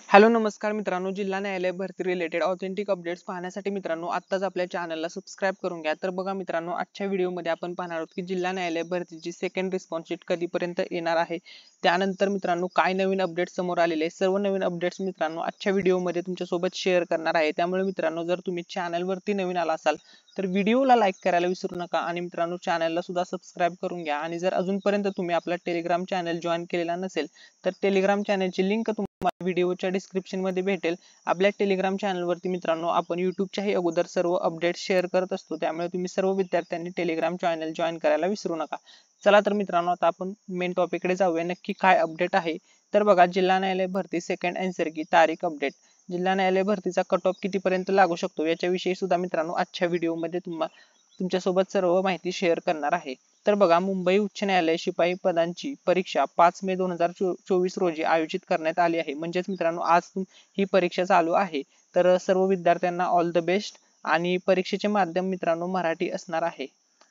Hello नमस्कार मित्रांनो, जिल्हा न्यायालय भरती रिलेटेड ऑथेंटिक अपडेट्स पाहण्यासाठी मित्रांनो आत्ताच आपल्या चॅनलला सबस्क्राईब करून घ्या। तर बघा मित्रांनो, आजच्या व्हिडिओमध्ये आपण पाहणार आहोत की जिल्हा न्यायालय भरतीची सेकंड रिस्पॉन्स शीट कधीपर्यंत येणार आहे। त्यानंतर मित्रांनो काय नवीन अपडेट्स समोर आलेले आहे, सर्व नवीन अपडेट्स मित्रांनो आजच्या व्हिडिओमध्ये तुमच्यासोबत शेअर करणार आहे। त्यामुळे मित्रांनो, जर तुम्ही चॅनलवरती नवीन आला असाल तर व्हिडिओला लाईक करायला विसरू नका आणि मित्रांनो चॅनलला सुद्धा सबस्क्राईब करून घ्या। आणि जर अजूनपर्यंत तुम्ही आपला टेलिग्राम चॅनल जॉईन केलेला नसेल तर टेलिग्राम चॅनलची लिंक व्हिडिओच्या डिस्क्रिप्शन मध्ये भेटेल। आपल्या टेलिग्राम चॅनल वरती मित्रांनो आपण युट्यूबच्याही अगोदर सर्व अपडेट शेअर करत असतो, त्यामुळे तुम्ही सर्व विद्यार्थ्यांनी टेलिग्राम चॅनल जॉईन करायला विसरू नका। चला तर मित्रांनो, आता आपण मेन टॉपिक कडे जाऊया। नक्की काय अपडेट आहे तर बघा, जिल्हा न्यायालय भरती सेकंड आन्सर की तारीख अपडेट। जिल्हा न्यायालय भरतीचा कट ऑफ कितीपर्यंत लागू शकतो याच्याविषयी सुद्धा मित्रांनो आजच्या व्हिडिओमध्ये तुमच्यासोबत सर्व माहिती शेअर करणार आहे। तर बघा, मुंबई उच्च न्यायालय शिपाई पदांची परीक्षा 5 मे 2024 रोजी आयोजित करण्यात आली आहे। म्हणजेच मित्रांनो आज ही परीक्षा चालू आहे। तर सर्व विद्यार्थ्यांना ऑल द बेस्ट। आणि परीक्षेचे माध्यम मित्रांनो मराठी असणार आहे।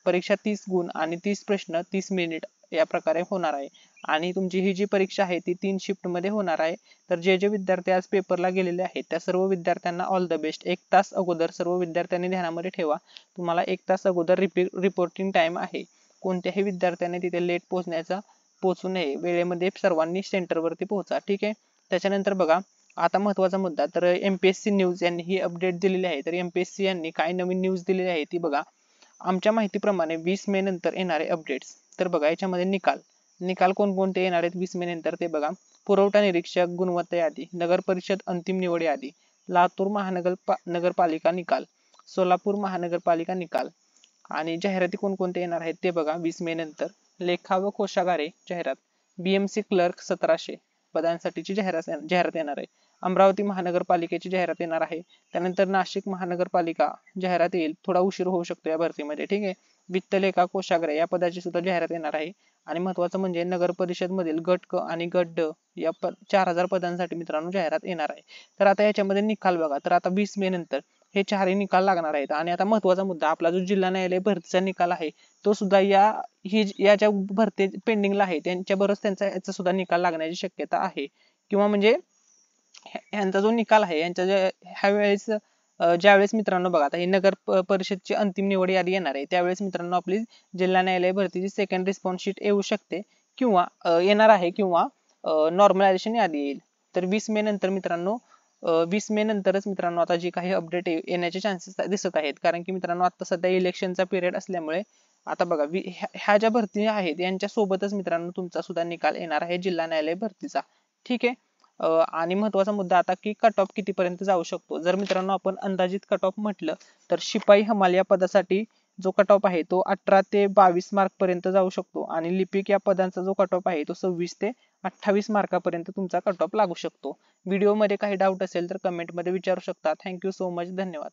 परीक्षा 30 गुण आणि 30 प्रश्न 30 मिनिट या प्रकारे होणार आहे। आणि तुमची ही जी परीक्षा आहे ती 3 शिफ्ट मध्ये होणार आहे। तर जे विद्यार्थी आज पेपरला गेलेले आहेत त्या सर्व विद्यार्थ्यांना ऑल द बेस्ट। 1 तास अगोदर सर्व विद्यार्थ्यांनी ध्यानामध्ये ठेवा, तुम्हाला 1 तास अगोदर रिपोर्टिंग टाइम आहे। कोणत्याही विद्यार्थ्याने तिथे लेट पोहोचू नये, वेळेमध्ये सर्वांनी सेंटरवरती पोहोचा, ठीक आहे। त्याच्यानंतर बघा, आता महत्वाचा मुद्दा, तर एमपीएससी न्यूज यांनी ही अपडेट दिलेली आहे। तर एमपीएससी यांनी काय नवीन न्यूज दिलेली आहे ती बघा। आमच्या माहितीप्रमाणे 20 मे नंतर येणारे अपडेट्स। तर बघा, याच्यामध्ये निकाल कोणकोणते येणार आहेत 20 मे नंतर ते बघा। पुरवठा निरीक्षक गुणवत्ता यादी, नगर परिषद अंतिम निवड यादी, लातूर महानगरपालिका निकाल, सोलापूर महानगरपालिका निकाल। आणि जाहिराती कोणकोणते येणार आहेत ते बघा 20 मे नंतर। लेखा व कोशागारे जाहिरात, बीएमसी क्लर्क 1700 पदांसाठीची जाहिरात येणार आहे। अमरावती महानगरपालिकेची जाहिरात येणार आहे। त्यानंतर नाशिक महानगरपालिका जाहिरात येईल, थोडा उशीर होऊ शकतो या भरतीमध्ये, ठीक आहे। वित्त लेखा कोशागारे या पदाची सुद्धा जाहिरात येणार आहे। आणि महत्वाचं म्हणजे नगर परिषद मधील गट क आणि गट ड या 4000 पदांसाठी मित्रांनो जाहिरात येणार आहे। तर आता याच्यामध्ये निकाल बघा, तर आता 20 मे नंतर हे चारही निकाल लागणार आहेत। आणि आता महत्वाचा मुद्दा, आपला जो जिल्हा न्यायालय भरतीचा निकाल आहे तो सुद्धा या ज्या भरती पेंडिंगला आहे त्यांच्याबरोबर याचा सुद्धा निकाल लागण्याची शक्यता आहे। किंवा म्हणजे यांचा जो निकाल आहे यांच्या ह्या वेळेस ज्यावेळेस मित्रांनो बघा, आता ही नगर परिषदची अंतिम निवड यादी येणार आहे त्यावेळेस मित्रांनो आपली जिल्हा न्यायालय भरतीची सेकंड रिस्पॉन्स शीट येऊ शकते किंवा येणार आहे, किंवा नॉर्मलायझेशन यादी येईल। तर 20 मे नंतर मित्रांनो 20 मे नंतरच मित्रांनो आता जी काही अपडेट येण्याचे चान्सेस दिसत आहेत, कारण की मित्रांनो आता सध्या इलेक्शनचा पिरियड असल्यामुळे आता बघा ह्या ज्या भरती आहेत यांच्या सोबतच मित्रांनो तुमचा सुद्धा निकाल येणार आहे जिल्हा न्यायालय भरतीचा, ठीक आहे। आणि महत्वाचा मुद्दा आता की कट ऑफ कितीपर्यंत जाऊ शकतो। जर मित्रांनो आपण अंदाजित कट ऑफ म्हटलं तर शिपाई हमाल या पदासाठी जो कट ऑफ आहे तो 18 ते 22 मार्क पर्यंत जाऊ शकतो। आणि लिपिक या पदांचा जो कट ऑफ आहे तो 26 ते 28 मार्कापर्यंत तुमचा कट ऑफ लागू शकतो। व्हिडिओमध्ये काही डाऊट असेल तर कमेंट मध्ये विचारू शकता। थँक्यू सो मच, धन्यवाद।